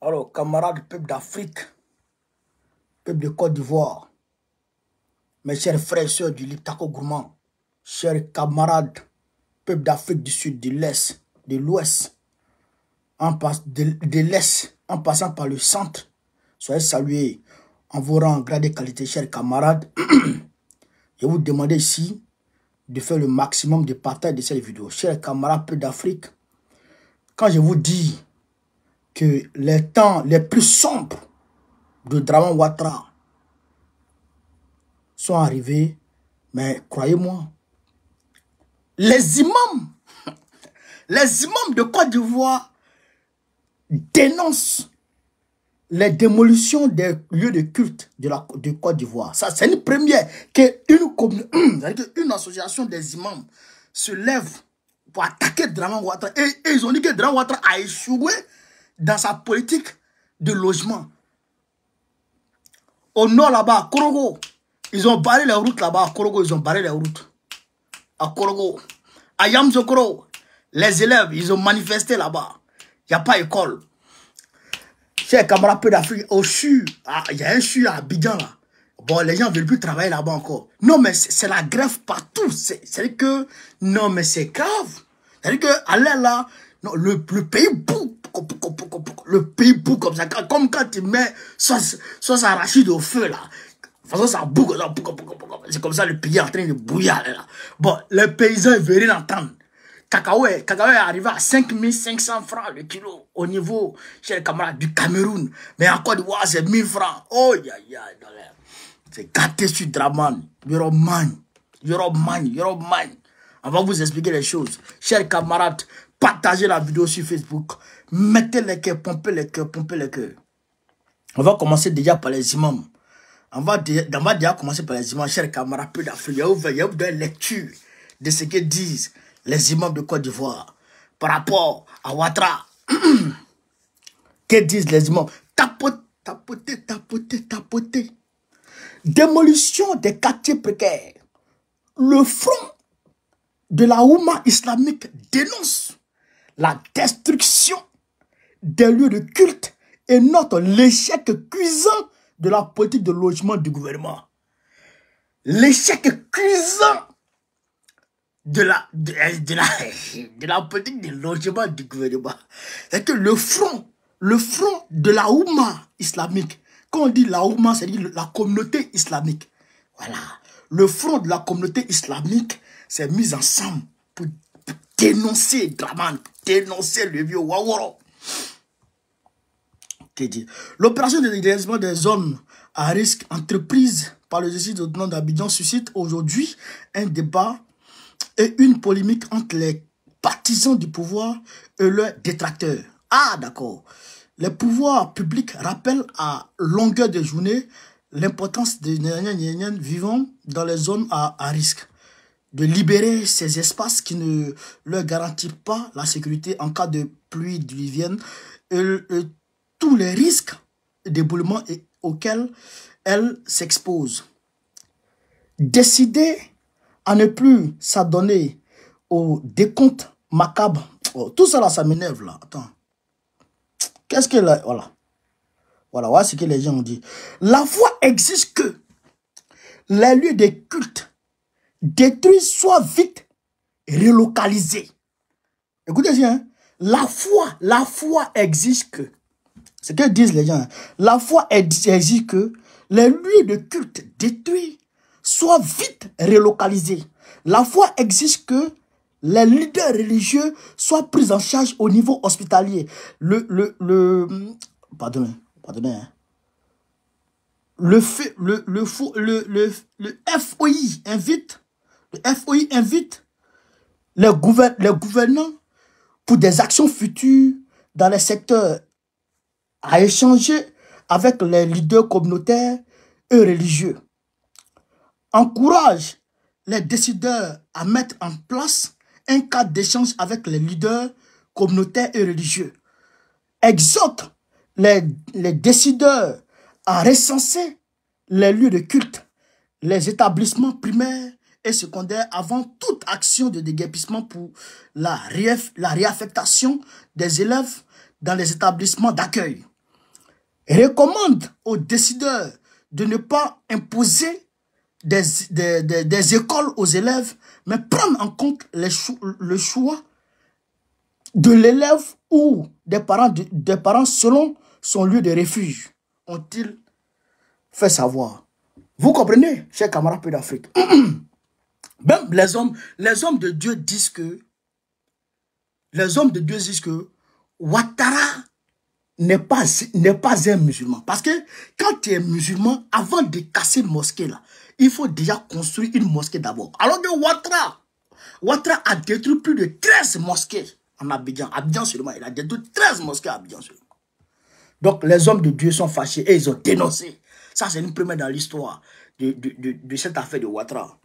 Alors, camarades peuple d'Afrique, peuple de Côte d'Ivoire, mes chers frères et sœurs du Liptako Gourmand, chers camarades, peuple d'Afrique du Sud, de l'Est, de l'Ouest, de l'Est, en passant par le centre, soyez salués en vos rangs, grade et qualité, chers camarades. Je vous demande ici de faire le maximum de partage de cette vidéo. Chers camarades, peuple d'Afrique, quand je vous dis que les temps les plus sombres de Dramane Ouattara sont arrivés, mais croyez-moi, les imams de Côte d'Ivoire dénoncent les démolitions des lieux de culte de Côte d'Ivoire. Ça, c'est une première qu'une association des imams se lève pour attaquer Dramane Ouattara. Et ils ont dit que Dramane Ouattara a échoué dans sa politique de logement. Au nord là-bas, à Korogo, ils ont barré les routes là-bas. À Korogo, ils ont barré les routes. À Korogo. À Yamzokoro, les élèves, ils ont manifesté là-bas. Il n'y a pas école. Chers camarades peu d'Afrique, au CHU, il y a un CHU à Abidjan là. Bon, les gens ne veulent plus travailler là-bas encore. Non, mais c'est la grève partout. C'est-à-dire que, non, mais c'est grave. C'est-à-dire que, aller là, non, le pays boue. Le pays boue comme ça. Comme quand tu mets sauce arachide au feu là. De toute façon, ça boue comme ça. C'est comme ça le pays est en train de bouillir là. Bon, les paysans ne veulent rien entendre. Cacao est arrivé à 5500 francs le kilo au niveau, chez les camarades du Cameroun. Mais en Côte d'Ivoire, c'est 1000 francs. Oh, c'est gâté sur Dramane. Euroman. On va vous expliquer les choses. Chers camarades, partagez la vidéo sur Facebook. Mettez les cœurs, pompez les cœurs. On va commencer déjà par les imams. On va déjà commencer par les imams, chers camarades, peu d'Afrique. Il y a une lecture de ce que disent les imams de Côte d'Ivoire par rapport à Ouattara. Que disent les imams? Tapoter. Démolition des quartiers précaires. Le front de la Oumma islamique dénonce la destruction des lieux de culte et note l'échec cuisant de la politique de logement du gouvernement. L'échec cuisant de la politique de logement du gouvernement. C'est que le front de la Oumma islamique, quand on dit la Oumma, c'est-à-dire la communauté islamique. Voilà. Le front de la communauté islamique s'est mis ensemble pour dénoncer Dramane, dénoncer le vieux Ouattara. L'opération de dégagement des zones à risque entreprise par le district autonome d'Abidjan suscite aujourd'hui un débat et une polémique entre les partisans du pouvoir et leurs détracteurs. Ah, d'accord. Les pouvoirs publics rappellent à longueur de journée l'importance des Nigériens vivant dans les zones à risque, de libérer ces espaces qui ne leur garantissent pas la sécurité en cas de pluie diluvienne et tous les risques d'éboulement auxquels elles s'exposent. Décider à ne plus s'adonner au décompte macabre. Oh, tout ça là, ça m'énerve là. Attends. Qu'est-ce que là? Voilà ce que les gens ont dit. La foi exige que les lieux de culte détruits soient vite relocalisés. Écoutez bien, la foi exige que, ce que disent les gens, la foi exige que les lieux de culte détruits soient vite relocalisés. La foi exige que les leaders religieux soient pris en charge au niveau hospitalier. Pardonnez. Le FOI invite les gouvernants pour des actions futures dans les secteurs à échanger avec les leaders communautaires et religieux. Encourage les décideurs à mettre en place un cadre d'échange avec les leaders communautaires et religieux. Exhorte les décideurs à recenser les lieux de culte, les établissements primaires et secondaires avant toute action de déguerpissement pour la réaffectation des élèves dans les établissements d'accueil. recommande aux décideurs de ne pas imposer des écoles aux élèves, mais prendre en compte le choix de l'élève ou des parents selon son lieu de refuge, ont-ils fait savoir. Vous comprenez, chers camarades peu d'Afrique? Même les hommes de Dieu disent que Ouattara n'est pas un musulman. Parce que quand tu es musulman, avant de casser une mosquée, là, il faut déjà construire une mosquée d'abord. Alors que Ouattara a détruit plus de 13 mosquées en Abidjan. Abidjan seulement, il a détruit 13 mosquées à Abidjan seulement. Donc les hommes de Dieu sont fâchés et ils ont dénoncé. Ça, c'est une première dans l'histoire de cette affaire de Ouattara.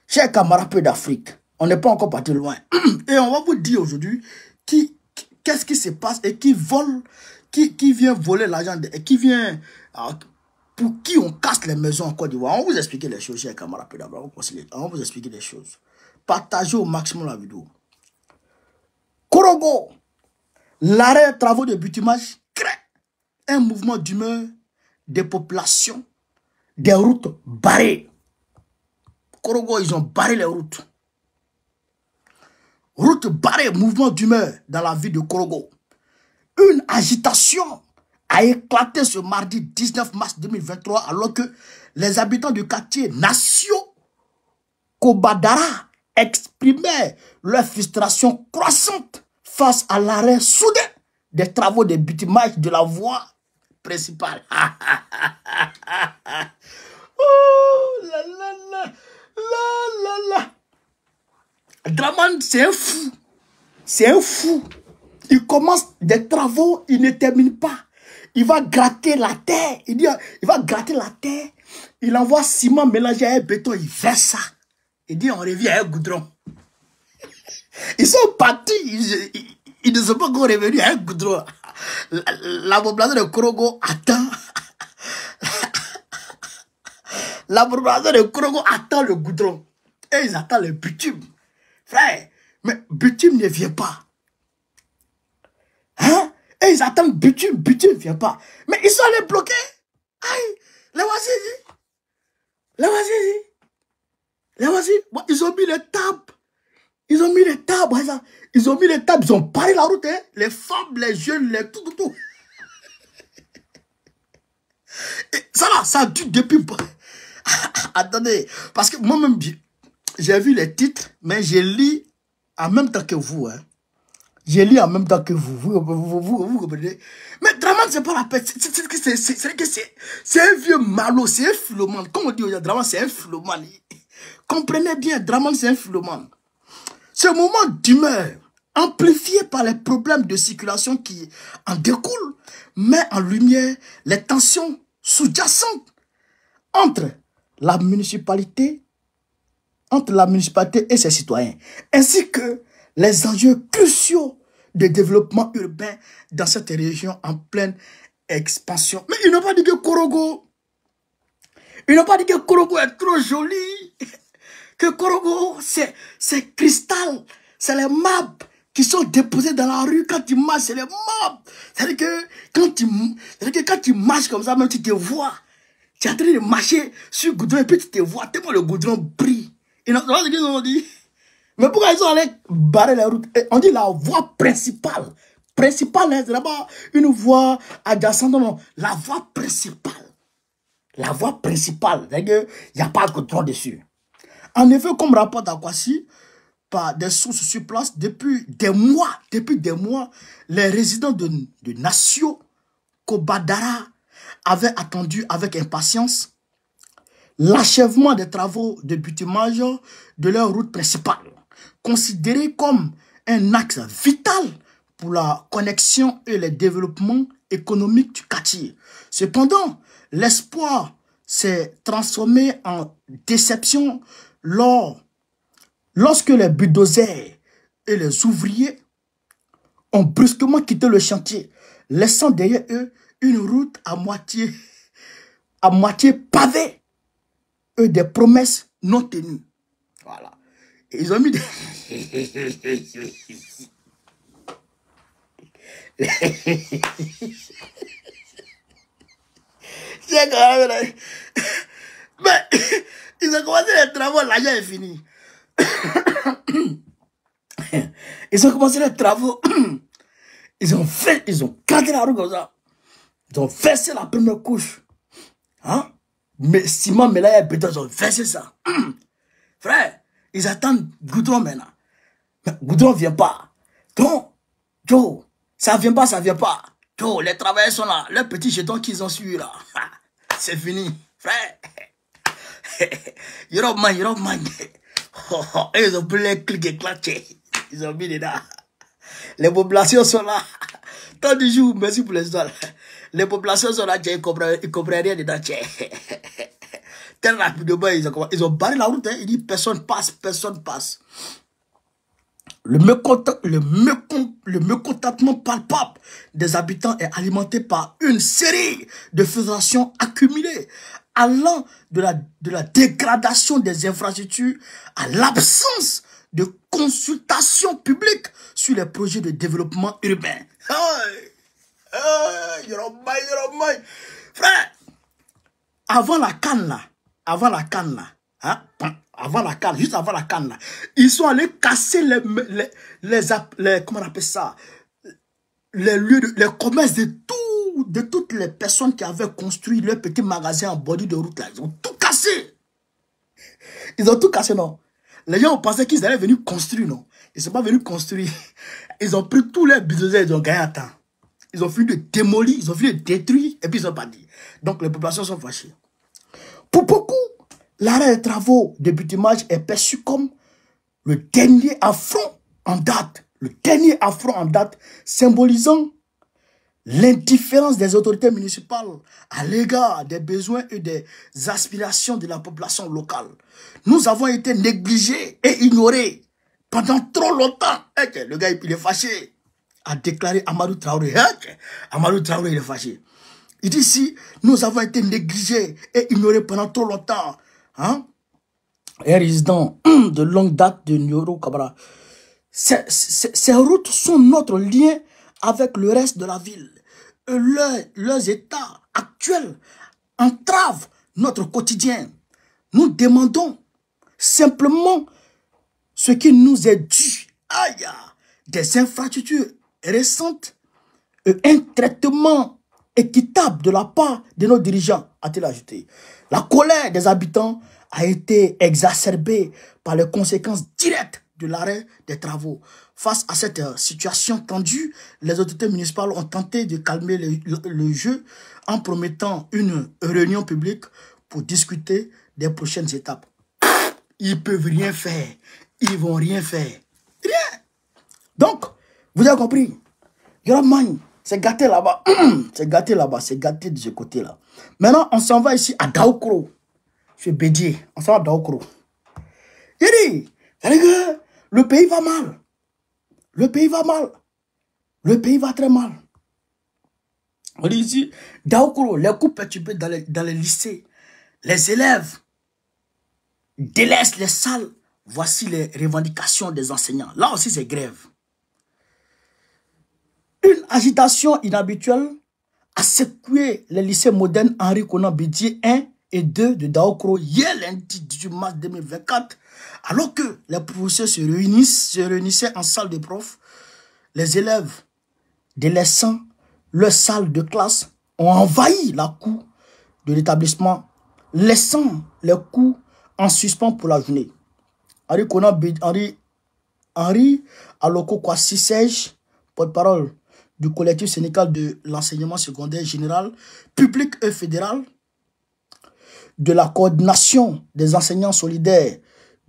Chers camarades peu d'Afrique, on n'est pas encore parti loin. Et on va vous dire aujourd'hui qu'est-ce qui se passe et qui vient voler l'argent, qui vient, pour qui on casse les maisons en Côte d'Ivoire. On va vous expliquer les choses, chers camarades peu d'Afrique. On va vous expliquer les choses. Partagez au maximum la vidéo. Korogo, l'arrêt travaux de bitumage crée un mouvement d'humeur des populations, des routes barrées. Korogo, ils ont barré les routes. Route barrée, mouvement d'humeur dans la ville de Korogo. Une agitation a éclaté ce mardi 19 mars 2023 alors que les habitants du quartier Nation Kobadara exprimaient leur frustration croissante face à l'arrêt soudain des travaux de bitumage de la voie principale. Oh là là là là là là. Draman, c'est un fou. C'est un fou. Il commence des travaux, il ne termine pas. Il va gratter la terre. Il va gratter la terre. Il envoie ciment mélangé à un béton, il verse ça. Il dit, on revient à un goudron. Ils sont partis. Ils ne sont pas encore revenus à un goudron. La population de Korogo attend. La population de Korogo attend le goudron. Et ils attendent le bitume. Frère, mais bitume ne vient pas. Hein? Et ils attendent bitume ne vient pas. Mais ils sont allés bloquer. Aïe, les voici. Les voici. Ils ont mis les tables. Ils ont mis les tables. Ils ont paré la route. Hein? Les femmes, les jeunes, les tout. Et ça là, ça dure depuis... Attendez, parce que moi-même, j'ai vu les titres, mais j'ai lu en même temps que vous. Hein. J'ai lu en même temps que vous. Vous comprenez? Mais Draman, c'est pas la peine. C'est un vieux malo, c'est un philomane. Comme on dit aujourd'hui, Draman, c'est un philomane. Comprenez bien, Draman, c'est un philomane. Ce moment d'humeur, amplifié par les problèmes de circulation qui en découlent, met en lumière les tensions sous-jacentes entre la municipalité et ses citoyens, ainsi que les enjeux cruciaux de développement urbain dans cette région en pleine expansion. Mais ils n'ont pas dit que Korogo, est trop joli, que Korogo, c'est cristal, c'est les maps qui sont déposés dans la rue quand tu marches, c'est les maps. C'est-à-dire que quand tu marches comme ça, même tu te vois, tu es en train de marcher sur le goudron et puis tu te vois tellement le goudron brille. Ils n'ont pas ce qu'ils ont dit. Mais pourquoi ils sont allés barrer la route? On dit la voie principale. Principale, hein, c'est d'abord une voie adjacente. Non, la voie principale. La voie principale. C'est-à-dire qu'il n'y a pas de goudron dessus. En effet, comme rapporte Akwasi, par des sources sur place, depuis des mois, les résidents de Nation Kobadara avaient attendu avec impatience l'achèvement des travaux de bitumage de leur route principale, considérée comme un axe vital pour la connexion et le développement économique du quartier. Cependant, l'espoir s'est transformé en déception lorsque les bulldozers et les ouvriers ont brusquement quitté le chantier, laissant derrière eux une route à moitié pavée et des promesses non tenues. Voilà. Et ils ont mis des... Mais ils ont commencé les travaux, l'argent est fini. Ils ont commencé les travaux. Ils ont cadré la rue comme ça. Ils ont versé la première couche. Hein? Mais ciment, mais là, il y a béton, ils ont versé ça. Frère, ils attendent Goudron maintenant. Mais Goudron ne vient pas. Donc, Joe, ça vient pas, ça vient pas. Joe, les travailleurs sont là. Leurs petits jetons qu'ils ont su là. C'est fini. Frère. Europe man. Et ils ont pris les clics et claqués. Ils ont mis dedans. Les populations sont là. Tant de jours, merci pour les étoiles. Les populations sont là, ils ne comprennent rien dedans. Très rapidement, ils ont barré la route. Hein. Ils disent personne passe, personne passe. Le mécontentement palpable des habitants est alimenté par une série de frustrations accumulées, allant de la dégradation des infrastructures à l'absence de consultation publique sur les projets de développement urbain. Frère, avant la canne là, hein, avant la canne, juste avant la canne là, ils sont allés casser comment on appelle ça, les lieux, les commerces de toutes les personnes qui avaient construit leur petit magasin en bord de route là. Ils ont tout cassé. Ils ont tout cassé, non. Les gens ont pensé qu'ils allaient venir construire, non. Ils ne sont pas venus construire. Ils ont pris tous les bulldozers, ils ont gagné un temps. Ils ont fini de démolir, ils ont fini de détruire, et puis ils ont pas dit. Donc les populations sont fâchées. Pour beaucoup, l'arrêt des travaux de bitumage est perçu comme le dernier affront en date. Le dernier affront en date symbolisant l'indifférence des autorités municipales à l'égard des besoins et des aspirations de la population locale. Nous avons été négligés et ignorés pendant trop longtemps. Le gars, il est fâché, a déclaré Amadou Traoré. Amadou Traoré, il est fâché. Il dit ici, nous avons été négligés et ignorés pendant trop longtemps. Hein? Un résident de longue date de Nyoro Kabara. Ces routes sont notre lien avec le reste de la ville. Et leurs états actuels entravent notre quotidien. Nous demandons simplement ce qui nous est dû. Aïe, des infrastructures récentes et un traitement équitable de la part de nos dirigeants, a-t-il ajouté. La colère des habitants a été exacerbée par les conséquences directes de l'arrêt des travaux. Face à cette situation tendue, les autorités municipales ont tenté de calmer le jeu en promettant une réunion publique pour discuter des prochaines étapes. Ils ne peuvent rien faire. Ils ne vont rien faire. Rien. Donc, vous avez compris. Yoramagne, c'est gâté là-bas. C'est gâté là-bas. C'est gâté de ce côté-là. Maintenant, on s'en va ici à Daoukro. Je suis Bédier. On s'en va à Daoukro. Il dit, le pays va mal. Le pays va mal. Le pays va très mal. On dit ici, Daoukro, les coups perturbés dans les lycées. Les élèves délaissent les salles. Voici les revendications des enseignants. Là aussi, c'est grève. Une agitation inhabituelle a secoué les lycées modernes Henri Konan Bédier 1 et 2 de Daoukro hier lundi 18 mars 2024. Alors que les professeurs se réunissaient en salle de profs, les élèves, délaissant leur salle de classe, ont envahi la cour de l'établissement, laissant les cours en suspens pour la journée. Henri Aloko Kwasi Serge, porte-parole du collectif syndical de l'enseignement secondaire général, public et fédéral, de la coordination des enseignants solidaires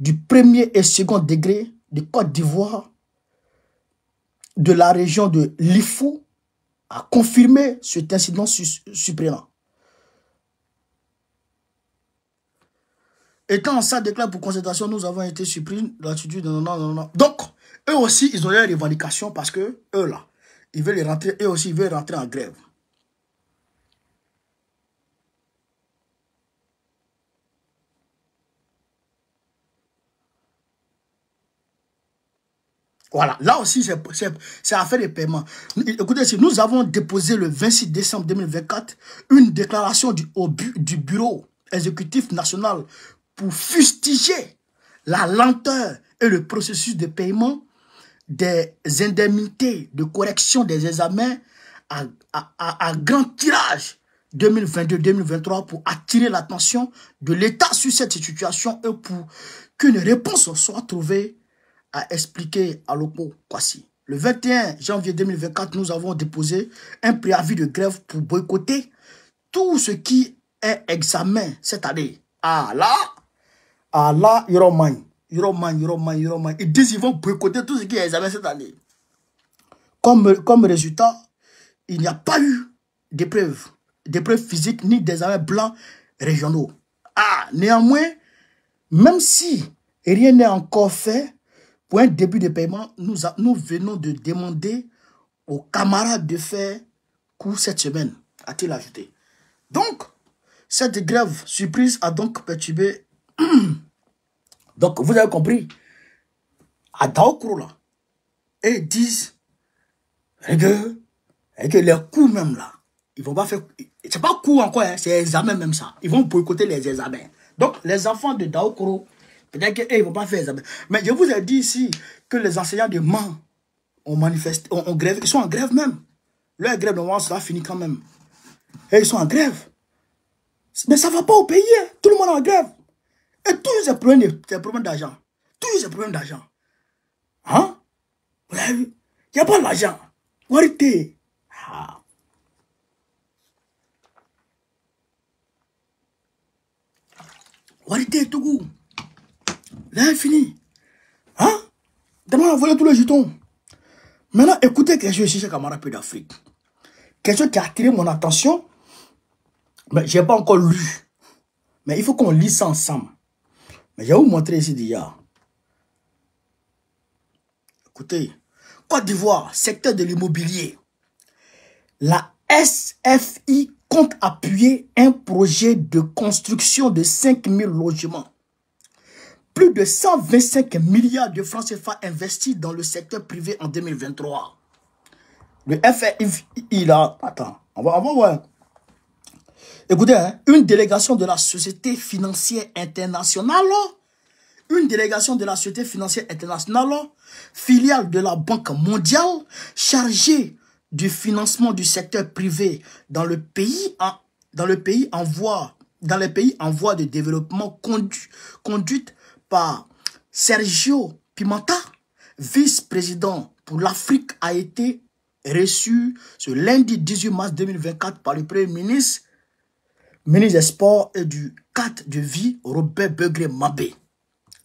du premier et second degré de Côte d'Ivoire, de la région de l'Ifou, a confirmé cet incident surprenant. Étant en salle de classe pour concentration, nous avons été surpris de l'attitude. Donc, eux aussi, ils ont des revendications parce que, eux là, ils veulent rentrer, eux aussi, ils veulent rentrer en grève. Voilà, là aussi, c'est affaire de paiement. Écoutez, si nous avons déposé le 26 décembre 2024 une déclaration du Bureau exécutif national pour fustiger la lenteur et le processus de paiement des indemnités de correction des examens à grand tirage 2022-2023 pour attirer l'attention de l'État sur cette situation et pour qu'une réponse soit trouvée à expliquer à l'OPO Kwasi. Le 21 janvier 2024, nous avons déposé un préavis de grève pour boycotter tout ce qui est examen cette année. Ah là, Yoroman. Ils disent qu'ils vont boycotter tout ce qui est examen cette année. Comme résultat, il n'y a pas eu d'épreuves physiques ni d'examens blancs régionaux. Ah, néanmoins, même si rien n'est encore fait, pour un début de paiement, nous venons de demander aux camarades de faire cours cette semaine, a-t-il ajouté. Donc, cette grève surprise a donc perturbé. Donc, vous avez compris, à Daokro, là, et ils disent que les cours même là, ils vont pas faire. C'est pas cours encore, hein, c'est examen même ça. Ils vont boycotter les examens. Donc, les enfants de Daokro, peut-être qu'ils ne vont pas faire examen. Mais je vous ai dit ici que les enseignants de Man ont manifesté, ont grève. Ils sont en grève même. Leur grève, normalement, sera fini quand même. Et ils sont en grève. Mais ça ne va pas au pays. Hein. Tout le monde est en grève. Et tous ces problèmes d'argent. Tous ces problèmes d'argent. Hein? Vous avez vu? Il n'y a pas d'argent. Arrêtez. Ah. Arrêtez, Tougou. L'infini. Hein? Demain, voilà tous les jetons. Maintenant, écoutez quelque chose ici, chez camarades d'Afrique. Quelque chose qui a attiré mon attention, mais je n'ai pas encore lu. Mais il faut qu'on lise ça ensemble. Mais je vais vous montrer ici déjà. Écoutez, Côte d'Ivoire, secteur de l'immobilier. La SFI compte appuyer un projet de construction de 5000 logements. Plus de 125 milliards de francs CFA investis dans le secteur privé en 2023. Le FFI, là, attends, on va voir. Écoutez, hein, une délégation de la Société financière internationale, filiale de la Banque mondiale, chargée du financement du secteur privé dans les pays en voie de développement conduite par Sergio Pimenta, vice-président pour l'Afrique, a été reçu ce lundi 18 mars 2024 par le Premier ministre des Sports et du cadre de vie, Robert Begré Mabé.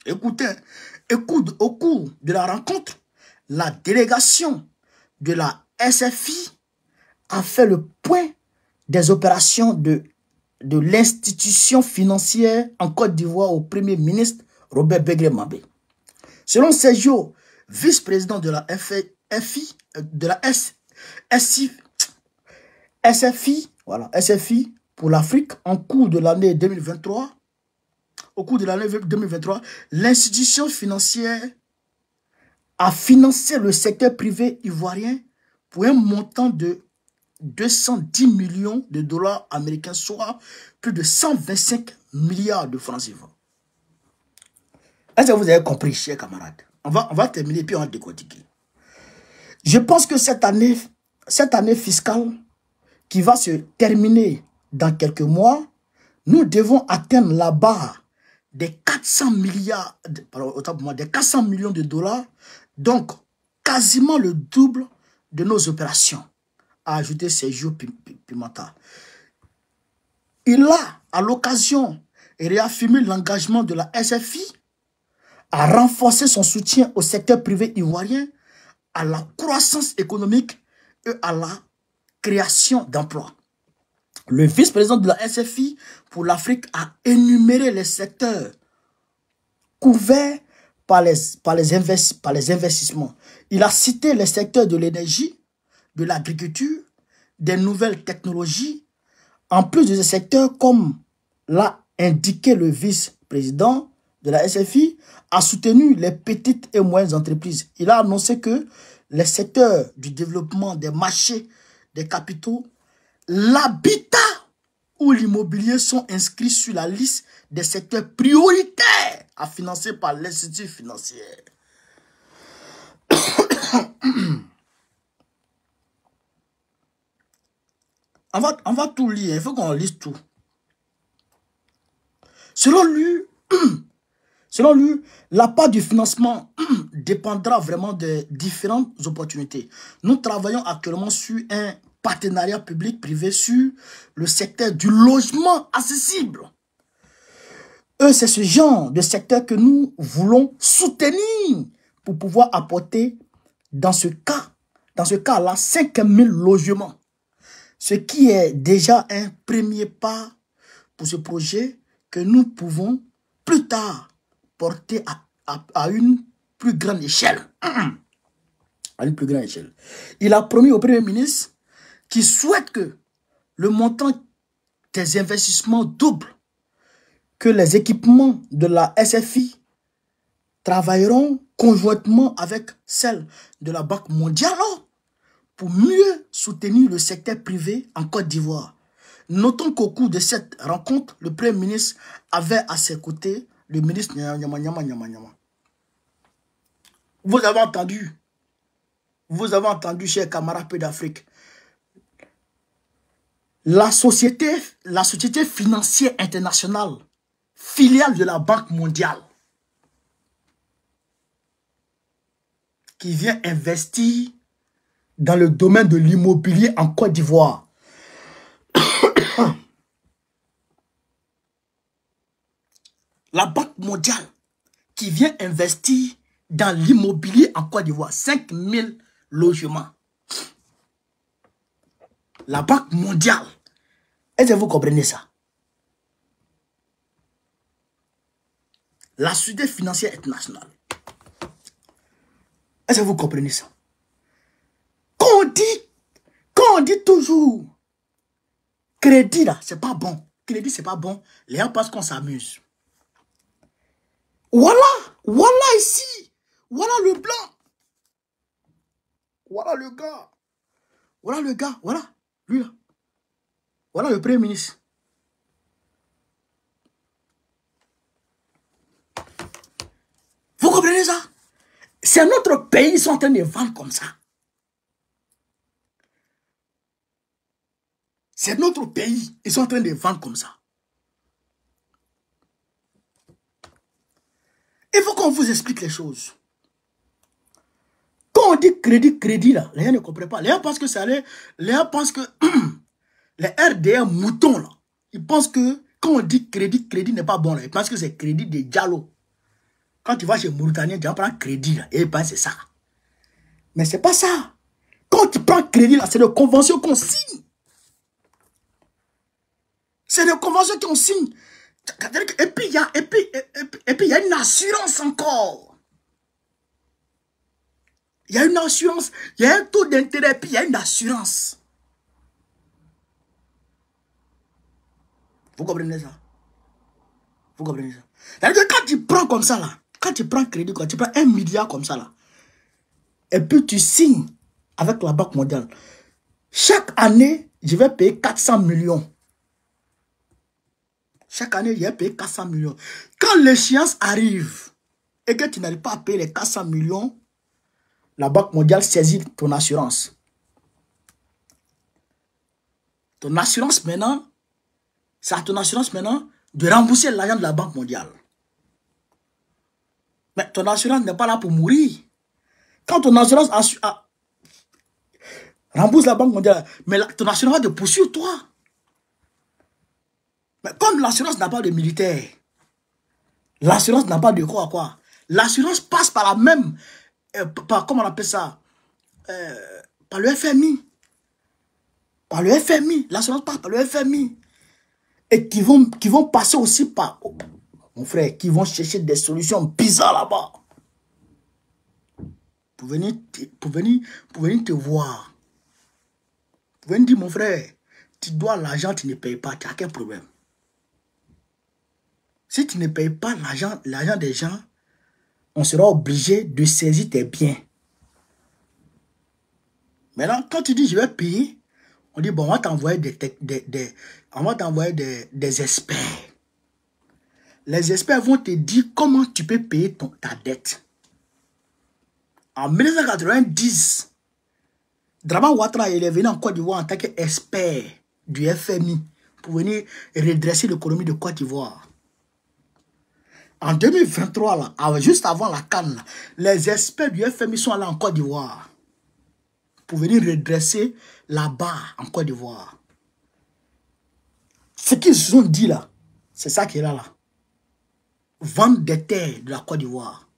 Écoutez, au cours de la rencontre, la délégation de la SFI a fait le point des opérations de l'institution financière en Côte d'Ivoire au Premier ministre Robert Begré Mabé. Selon Sergio, vice-président de la SFI pour l'Afrique, au cours de l'année 2023, l'institution financière a financé le secteur privé ivoirien pour un montant de 210 millions de dollars américains, soit plus de 125 milliards de francs CFA. Est-ce que vous avez compris, chers camarades? On va terminer puis on va décortiquer. Je pense que cette année fiscale qui va se terminer dans quelques mois, nous devons atteindre la barre des 400 milliards, des 400 millions de dollars, donc quasiment le double de nos opérations, a ajouté Sergio Pimenta. Il a, à l'occasion, réaffirmé l'engagement de la SFI à renforcer son soutien au secteur privé ivoirien, à la croissance économique et à la création d'emplois. Le vice-président de la SFI pour l'Afrique a énuméré les secteurs couverts par les investissements. Il a cité les secteurs de l'énergie, de l'agriculture, des nouvelles technologies, en plus de ces secteurs comme l'a indiqué le vice-président de la SFI a soutenu les petites et moyennes entreprises. Il a annoncé que les secteurs du développement des marchés des capitaux, l'habitat ou l'immobilier sont inscrits sur la liste des secteurs prioritaires à financer par l'institut financier. On va tout lire, il faut qu'on lise tout. Selon lui, la part du financement dépendra vraiment de différentes opportunités. Nous travaillons actuellement sur un partenariat public-privé sur le secteur du logement accessible. C'est ce genre de secteur que nous voulons soutenir pour pouvoir apporter dans ce cas-là 5 000 logements. Ce qui est déjà un premier pas pour ce projet que nous pouvons plus tard porter à une plus grande échelle. À une plus grande échelle. Il a promis au Premier ministre qu'il souhaite que le montant des investissements double, que les équipements de la SFI travailleront conjointement avec celle de la Banque mondiale pour mieux soutenir le secteur privé en Côte d'Ivoire. Notons qu'au cours de cette rencontre, le Premier ministre avait à ses côtés le ministre Nyama. Vous avez entendu, chers camarades Peu d'Afrique, la société financière internationale, filiale de la Banque mondiale, qui vient investir dans le domaine de l'immobilier en Côte d'Ivoire. La Banque mondiale qui vient investir dans l'immobilier en Côte d'Ivoire. 5 000 logements. La Banque mondiale. Est-ce que vous comprenez ça? La société financière internationale. Est-ce que vous comprenez ça? Quand on dit toujours crédit là, c'est pas bon. Crédit, c'est pas bon. Les gens pensent qu'on s'amuse. Voilà ici. Voilà le blanc. Voilà le gars. Voilà. Lui là. Voilà le Premier ministre. Vous comprenez ça? C'est notre pays, ils sont en train de vendre comme ça. C'est notre pays, ils sont en train de vendre comme ça. Il faut qu'on vous explique les choses. Quand on dit crédit là, les gens ne comprennent pas. Les gens pensent que ça allait. Les gens pensent que les RDR moutons là, ils pensent que quand on dit crédit n'est pas bon là. Ils pensent que c'est crédit de Diallo. Quand tu vas chez Mauritanien, tu vas prendre crédit là. Et ils pensent que c'est ça. Mais c'est pas ça. Quand tu prends crédit là, c'est de convention qu'on signe. C'est de convention qu'on signe. Et puis il y a une assurance encore. Il y a une assurance, il y a un taux d'intérêt, puis il y a une assurance. Vous comprenez ça? Vous comprenez ça? C'est-à-dire que quand tu prends comme ça là, quand tu prends crédit, quand tu prends 1 milliard comme ça là, et puis tu signes avec la Banque mondiale, chaque année, je vais payer 400 millions. Chaque année, il y a payé 400 millions. Quand l'échéance arrive et que tu n'arrives pas à payer les 400 millions, la Banque mondiale saisit ton assurance. Ton assurance maintenant, c'est à ton assurance maintenant de rembourser l'argent de la Banque mondiale. Mais ton assurance n'est pas là pour mourir. Quand ton assurance rembourse la Banque mondiale, mais ton assurance va te poursuivre toi. Mais comme l'assurance n'a pas de militaire, l'assurance n'a pas de quoi. L'assurance passe par la même, comment on appelle ça, par le FMI. Par le FMI, l'assurance passe par le FMI. Et qui vont passer aussi par, mon frère, qui vont chercher des solutions bizarres là-bas. Pour venir te voir. Pour venir dire, mon frère, tu dois l'argent, tu ne payes pas, tu as quel problème? Si tu ne payes pas l'argent des gens, on sera obligé de saisir tes biens. Maintenant, quand tu dis je vais payer, on dit bon, on va t'envoyer des experts. Les experts vont te dire comment tu peux payer ta dette. En 1990, Dramane Ouattara est venu en Côte d'Ivoire en tant qu'expert du FMI pour venir redresser l'économie de Côte d'Ivoire. En 2023, là, juste avant la CAN, les experts du FMI sont allés en Côte d'Ivoire pour venir redresser là-bas en Côte d'Ivoire. Ce qu'ils se sont dit là, c'est ça qui est là. Vendre des terres de la Côte d'Ivoire.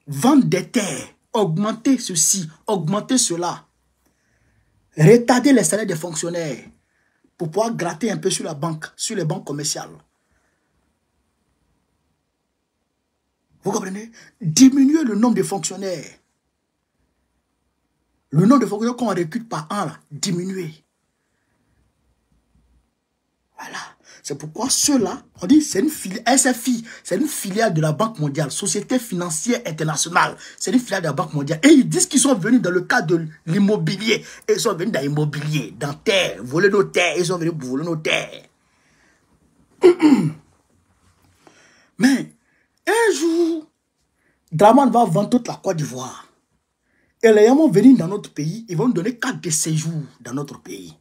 Vendre des terres, augmenter ceci, augmenter cela. Retarder les salaires des fonctionnaires pour pouvoir gratter un peu sur la banque, sur les banques commerciales. Vous comprenez? Diminuer le nombre de fonctionnaires. Le nombre de fonctionnaires qu'on recrute par an, là, diminuer. Voilà. C'est pourquoi ceux-là, on dit c'est une filiale, SFI, c'est une filiale de la Banque mondiale, Société financière internationale. C'est une filiale de la Banque mondiale. Et ils disent qu'ils sont venus dans le cadre de l'immobilier. Ils sont venus dans l'immobilier, dans terre, voler nos terres. Ils sont venus pour voler nos terres. Mais un jour, Dramane va vendre toute la Côte d'Ivoire. Et les gens vont venir dans notre pays, ils vont nous donner 4 de séjour dans notre pays.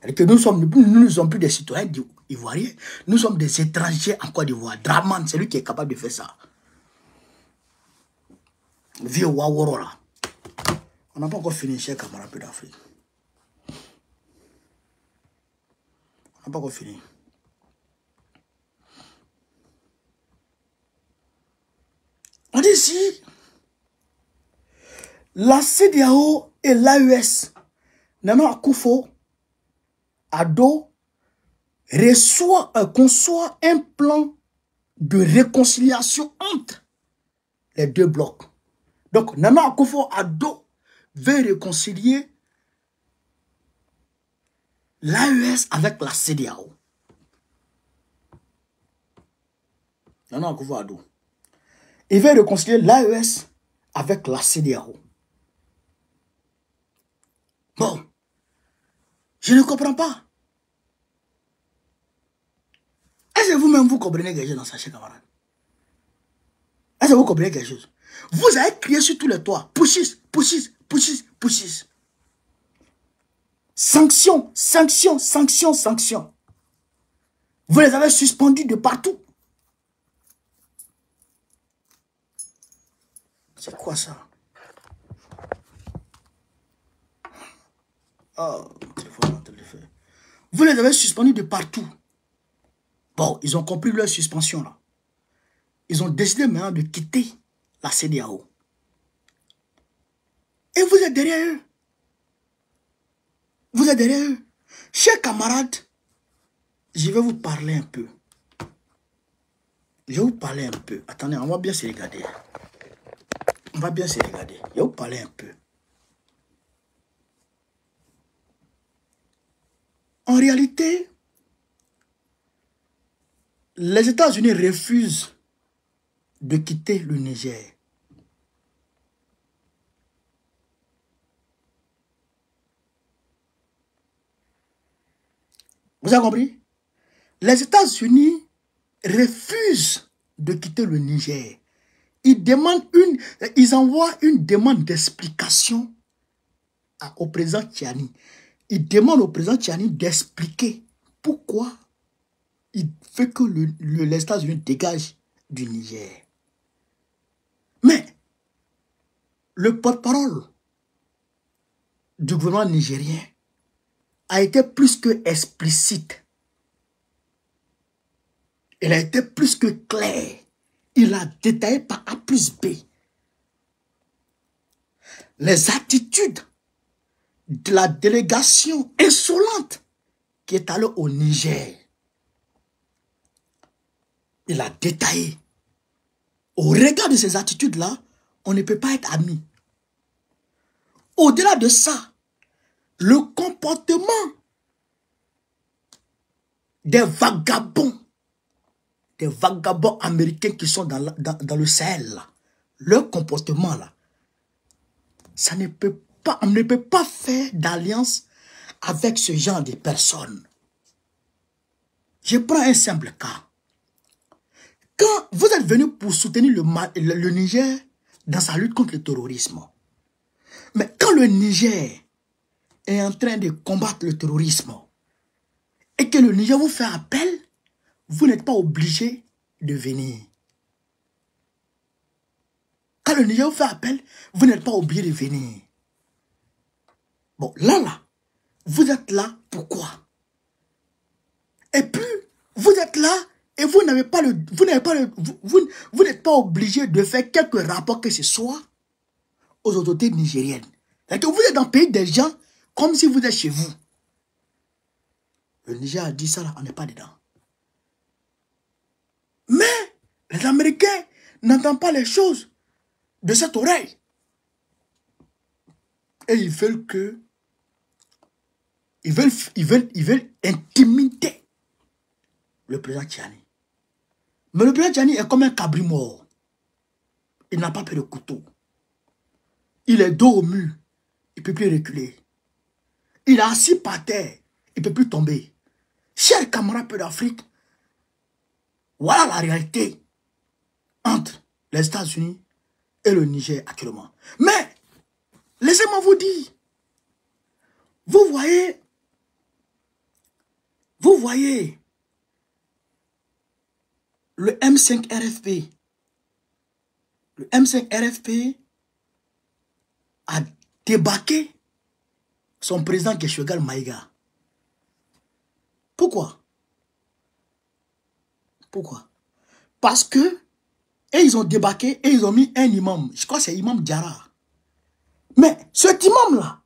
Et que nous ne sommes plus des citoyens ivoiriens, nous sommes des étrangers en Côte d'Ivoire. Dramane, c'est lui qui est capable de faire ça. Vieux Waworo là. On n'a pas encore fini, cher camarade d'Afrique. On n'a pas encore fini. On dit ici, la CEDEAO et l'AES, Nana Akufo, Addo, conçoit un plan de réconciliation entre les deux blocs. Donc, Nana Akufo-Addo veut réconcilier l'AES avec la CEDEAO. Nana Akufo-Addo. Il veut réconcilier l'AES avec la CEDEAO. Bon, je ne comprends pas. Est-ce que vous-même vous comprenez quelque chose dans ça, chers camarades? Est-ce que vous comprenez quelque chose? Vous avez crié sur tous les toits. Pushis, pushis, pushis, pushis. Sanctions, sanctions, sanctions, sanctions. Vous les avez suspendus de partout. C'est quoi ça? Oh, téléphone, téléphone. Vous les avez suspendus de partout. Bon, ils ont compris leur suspension là. Ils ont décidé maintenant de quitter la CEDEAO. Et vous êtes derrière eux. Vous êtes derrière eux. Chers camarades, je vais vous parler un peu. Je vais vous parler un peu. Attendez, on va bien se regarder. On va bien se regarder. Je vais vous parler un peu. En réalité, les États-Unis refusent de quitter le Niger. Vous avez compris? Les États-Unis refusent de quitter le Niger. Ils envoient une demande d'explication au président Tchani. Ils demandent au président Tchani d'expliquer pourquoi il veut que les États-Unis dégagent du Niger. Mais le porte-parole du gouvernement nigérien a été plus que explicite. Il a été plus que clair. Il a détaillé par A plus B les attitudes de la délégation insolente qui est allée au Niger. Il a détaillé. Au regard de ces attitudes-là, on ne peut pas être amis. Au-delà de ça, le comportement des vagabonds américains qui sont dans le Sahel, là. Leur comportement, là, ça ne peut pas, on ne peut pas faire d'alliance avec ce genre de personnes. Je prends un simple cas. Quand vous êtes venu pour soutenir le Niger dans sa lutte contre le terrorisme, mais quand le Niger est en train de combattre le terrorisme et que le Niger vous fait appel, vous n'êtes pas obligé de venir. Quand le Niger vous fait appel, vous n'êtes pas obligé de venir. Bon, là, vous êtes là, pourquoi? Et puis, vous êtes là et vous n'avez pas vous n'êtes pas obligé de faire quelques rapports que ce soit aux autorités nigériennes. C'est-à-dire que vous êtes dans le pays des gens comme si vous êtes chez vous. Le Niger a dit ça là, on n'est pas dedans. Mais les Américains n'entendent pas les choses de cette oreille. Et ils veulent que ils veulent intimider le président Tchani. Mais le président Tchani est comme un cabri mort. Il n'a pas peur de couteau. Il est dos au mur. Il ne peut plus reculer. Il est assis par terre. Il ne peut plus tomber. Chers camarades d'Afrique, voilà la réalité entre les États-Unis et le Niger actuellement. Mais, laissez-moi vous dire, vous voyez le M5 RFP. Le M5 RFP a débarqué son président Keshogal Maïga. Pourquoi? Pourquoi? Parce que, et ils ont débarqué et ils ont mis un imam. Je crois que c'est Imam Diarra. Mais cet imam-là,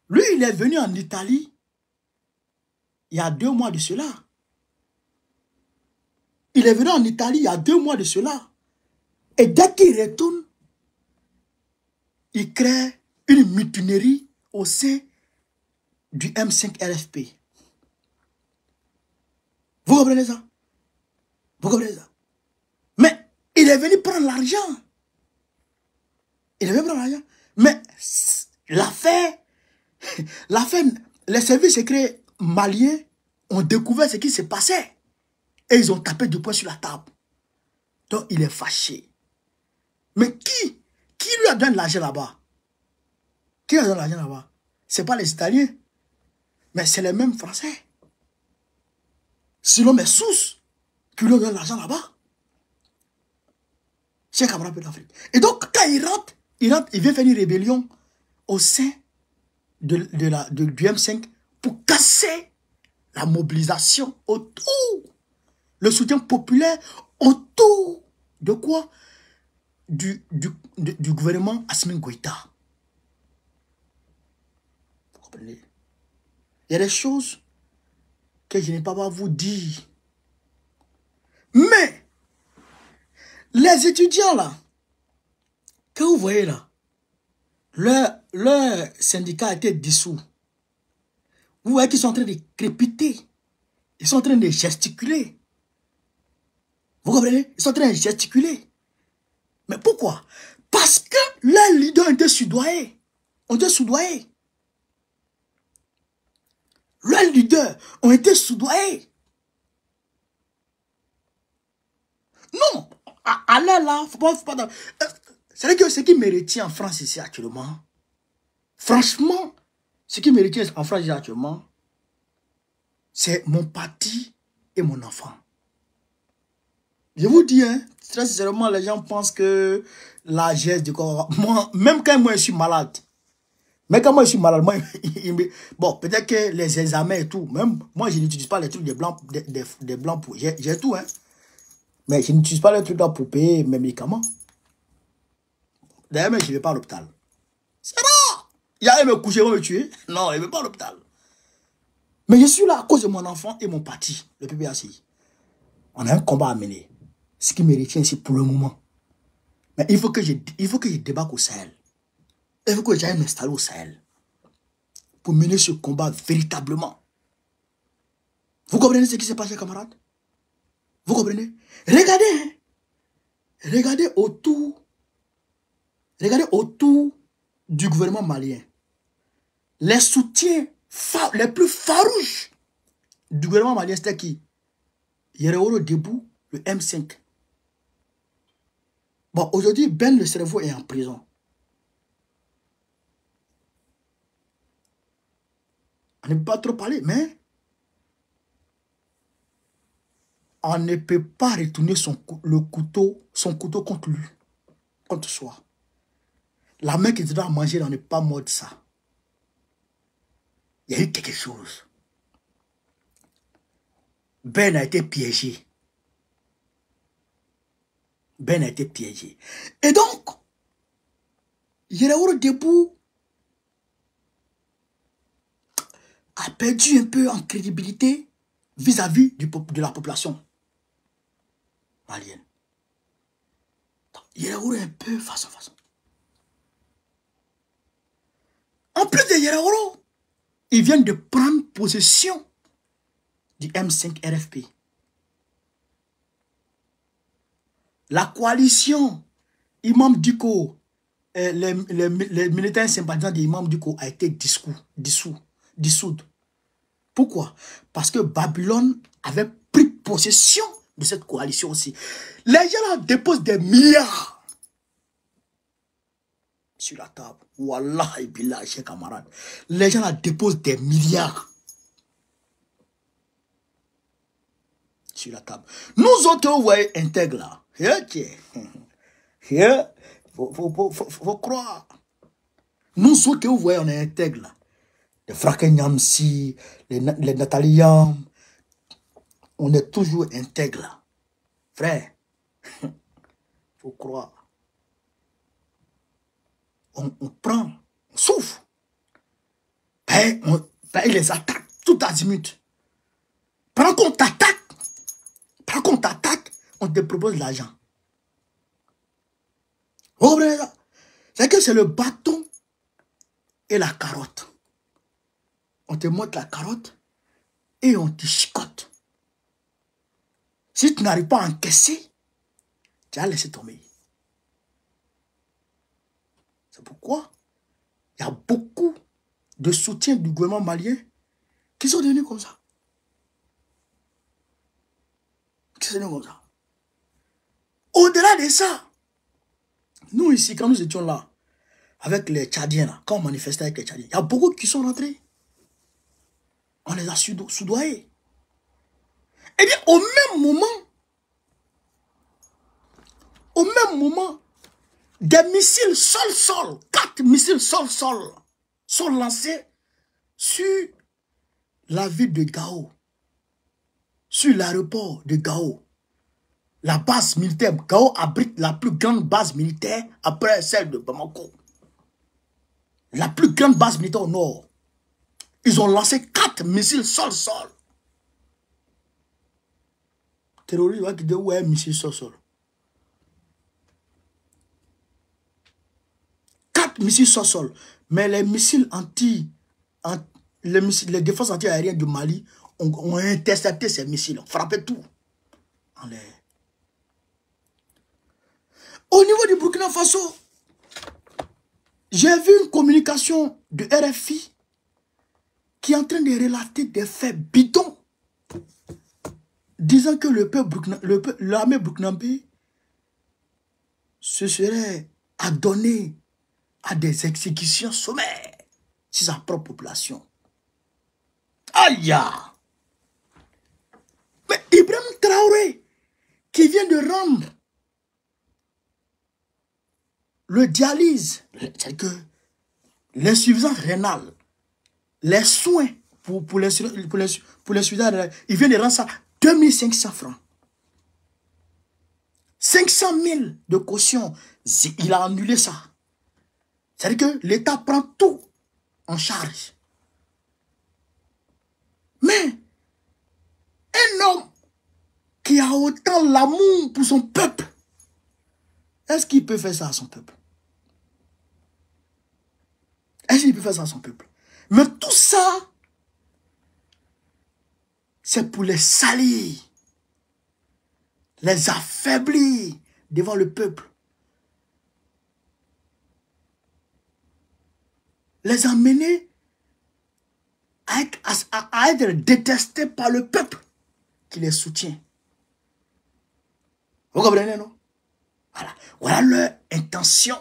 lui, il est venu en Italie il y a 2 mois de cela. Il est venu en Italie il y a 2 mois de cela. Et dès qu'il retourne, il crée une mutinerie au sein du M5 RFP. Vous comprenez ça? Vous comprenez ça? Mais il est venu prendre l'argent. Il est venu prendre l'argent. Mais l'affaire, les services secrets maliens ont découvert ce qui se passait. Et ils ont tapé du poing sur la table. Donc il est fâché. Mais qui lui a donné l'argent là-bas? Qui lui a donné l'argent là-bas? Ce n'est pas les Italiens. Mais c'est les mêmes Français. Selon mes sources, qui lui ont donné l'argent là-bas. C'est camarade d'Afrique. Et donc, quand il rentre, il vient faire une rébellion au sein du M5 pour casser la mobilisation autour, le soutien populaire autour de quoi? Du gouvernement Assimi Goïta. Vous comprenez? Il y a des choses que je n'ai pas à vous dire. Mais, les étudiants là, que vous voyez là, leur syndicat a été dissous. Vous voyez qu'ils sont en train de crépiter. Ils sont en train de gesticuler. Vous comprenez? Ils sont en train de gesticuler. Mais pourquoi? Parce que leurs leaders ont été soudoyés. Leurs leaders ont été soudoyés. Non, allez là, faut pas c'est que ce qui me retient en France ici actuellement, franchement, ce qui me retient en France ici actuellement, c'est mon parti et mon enfant. Je vous dis, hein, très sincèrement, les gens pensent que la geste du corps, même quand moi je suis malade, bon, peut-être que les examens et tout, même moi je n'utilise pas les trucs des blancs, des blancs pour, j'ai tout, hein. Mais je n'utilise pas les trucs là pour payer mes médicaments. D'ailleurs, je ne vais pas à l'hôpital. C'est rare. Il y a un me coucher, il va me tuer. Non, il ne veut pas à l'hôpital. Mais je suis là à cause de mon enfant et mon parti, le PPACI. On a un combat à mener. Ce qui me retient ici pour le moment. Mais il faut que je débarque au Sahel. Il faut que j'aille m'installer au Sahel. Pour mener ce combat véritablement. Vous comprenez ce qui s'est passé, camarades? Vous comprenez? Regardez, hein. Regardez autour du gouvernement malien. Les soutiens les plus farouches du gouvernement malien, c'était qui? Yéréoro Debout, le M5. Bon, aujourd'hui, Ben le cerveau est en prison. On ne peut pas trop parler, mais on ne peut pas retourner son couteau contre lui, contre soi. La main qui te doit manger, on n'est pas mort de ça. Il y a eu quelque chose. Ben a été piégé. Ben a été piégé. Et donc, Yéréoro Debout a perdu un peu en crédibilité vis-à-vis de la population malienne. Yéréoro est un peu façon. En plus de Yéréoro, ils viennent de prendre possession du M5 RFP. La coalition Imam Dicko, les militaires sympathisants d'Imam Dicko a été dissoute. Pourquoi? Parce que Babylone avait pris possession de cette coalition aussi. Les gens là déposent des milliards sur la table. Wallah et billah, chers camarades. Les gens là déposent des milliards sur la table. Nous autres, vous voyez, intègres là. Faut croire. Nous autres, vous voyez, on est intègres là. Les Frake Nyamsi, les Nataliam, on est toujours intègres là. Frère, faut croire. On prend, on souffre. Et les attaques, tout azimut. Pendant qu'on t'attaque, on te propose l'argent. C'est que c'est le bâton et la carotte. On te montre la carotte et on te chicote. Si tu n'arrives pas à encaisser, tu as laissé tomber. C'est pourquoi il y a beaucoup de soutien du gouvernement malien qui sont devenus comme ça. Au-delà de ça, nous ici, quand nous étions là, avec les Tchadiens, là, quand on manifestait avec les Tchadiens, il y a beaucoup qui sont rentrés. On les a soudoyés. Eh bien, au même moment, des missiles sol-sol, 4 missiles sol-sol, sont lancés sur la ville de Gao, sur l'aéroport de Gao. La base militaire, Gao abrite la plus grande base militaire après celle de Bamako. La plus grande base militaire au nord. Ils ont lancé 4 missiles sol-sol. Terroristes, qui disent ouais, missiles sol-sol. 4 missiles sol-sol. Mais les missiles les défenses anti-aériennes du Mali ont intercepté ces missiles, ont frappé tout en l'air. Au niveau du Burkina Faso, j'ai vu une communication de RFI qui est en train de relater des faits bidons, disant que l'armée burkinabé se serait adonné à des exécutions sommaires sur sa propre population. Aïe! Mais Ibrahim Traoré, qui vient de rendre le dialyse, c'est que l'insuffisance rénale, les soins pour l'insuffisance rénale, il vient de rendre ça 2500 francs. 500 000 de caution, il a annulé ça. C'est-à-dire que l'État prend tout en charge. Mais un homme qui a autant l'amour pour son peuple, est-ce qu'il peut faire ça à son peuple? Est-ce qu'il peut faire ça à son peuple? Mais tout ça, c'est pour les salir, les affaiblir devant le peuple, les amener à être détestés par le peuple qui les soutient. Vous comprenez, non? Voilà. Voilà leur intention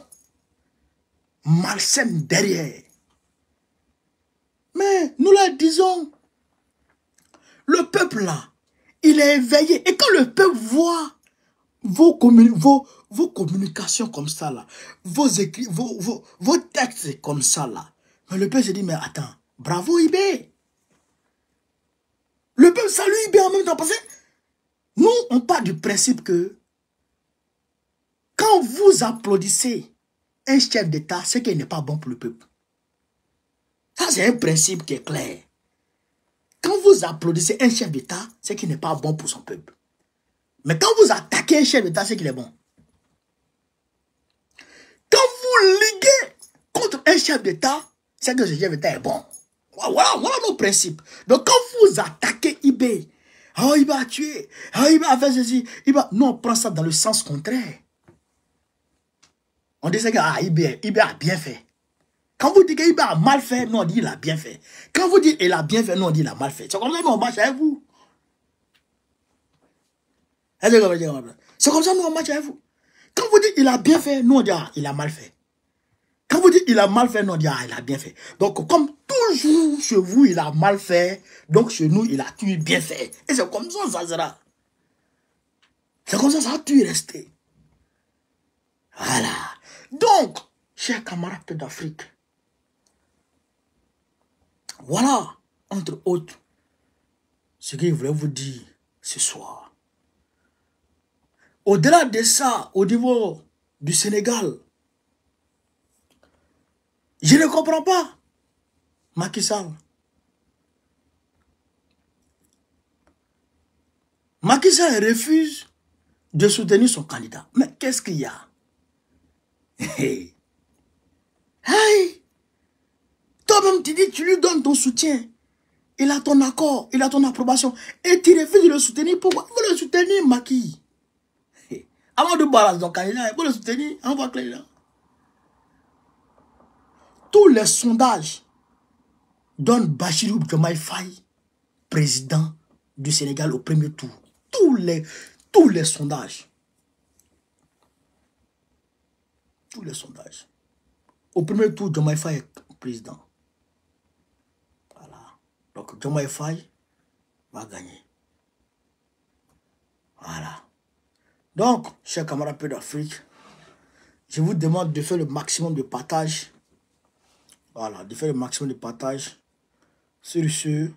malsaine derrière. Mais nous leur disons, le peuple là, il est éveillé. Et quand le peuple voit vos communications comme ça là, vos écrits, vos textes comme ça là, mais le peuple se dit, mais attends, bravo Ibé. Le peuple salue Ibé en même temps. Parce que nous, on part du principe que quand vous applaudissez un chef d'État, c'est qu'il n'est pas bon pour le peuple. Ça, c'est un principe qui est clair. Quand vous applaudissez un chef d'État, c'est qu'il n'est pas bon pour son peuple. Mais quand vous attaquez un chef d'État, c'est qu'il est bon. Quand vous liguez contre un chef d'État, c'est que ce chef d'État est bon. Voilà nos principes. Donc quand vous attaquez Ibé, oh, il va tuer, oh, il va faire ceci, nous on prend ça dans le sens contraire. On dit que ah, Ibé a bien fait. Quand vous dites qu'Ibé a mal fait, nous on dit qu'il a bien fait. Quand vous dites qu'il a bien fait, nous on dit qu'il a mal fait. C'est comme ça que nous on marche avec vous. C'est comme ça que nous on marche avec vous. Quand vous dites qu'il a bien fait, nous on dit ah, il a mal fait. Quand vous dites il a mal fait, nous on dit ah, il a bien fait. Donc comme toujours chez vous il a mal fait, donc chez nous il a tout bien fait. Et c'est comme ça que ça sera. C'est comme ça que ça a tout resté. Voilà. Donc, chers camarades d'Afrique, voilà, entre autres, ce que je voulais vous dire ce soir. Au-delà de ça, au niveau du Sénégal, je ne comprends pas Macky Sall. Macky Sall refuse de soutenir son candidat. Mais qu'est-ce qu'il y a? Hey. Hey. Toi-même, tu dis, tu lui donnes ton soutien. Il a ton accord, il a ton approbation. Et tu refuses de le soutenir. Pourquoi? Il faut le soutenir, Macky. Hey. Avant de balancer ton candidat, il faut le soutenir. On voit clair là. Tous les sondages donnent Bassirou Diomaye Faye président du Sénégal au premier tour. Tous les sondages. Tous les sondages. Au premier tour, Diomaye Faye est président. Voilà. Donc, Diomaye Faye va gagner. Voilà. Donc, chers camarades d'Afrique, je vous demande de faire le maximum de partage. Voilà, de faire le maximum de partage. Sur ce,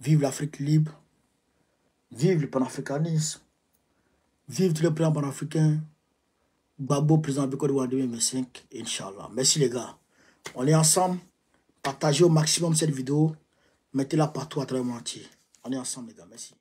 vive l'Afrique libre. Vive le panafricanisme. Vive tous les présidents panafricains. Gbagbo, président de Côte d'Ivoire 2025, Inch'Allah. Merci les gars. On est ensemble. Partagez au maximum cette vidéo. Mettez-la partout à travers le monde entier. On est ensemble les gars. Merci.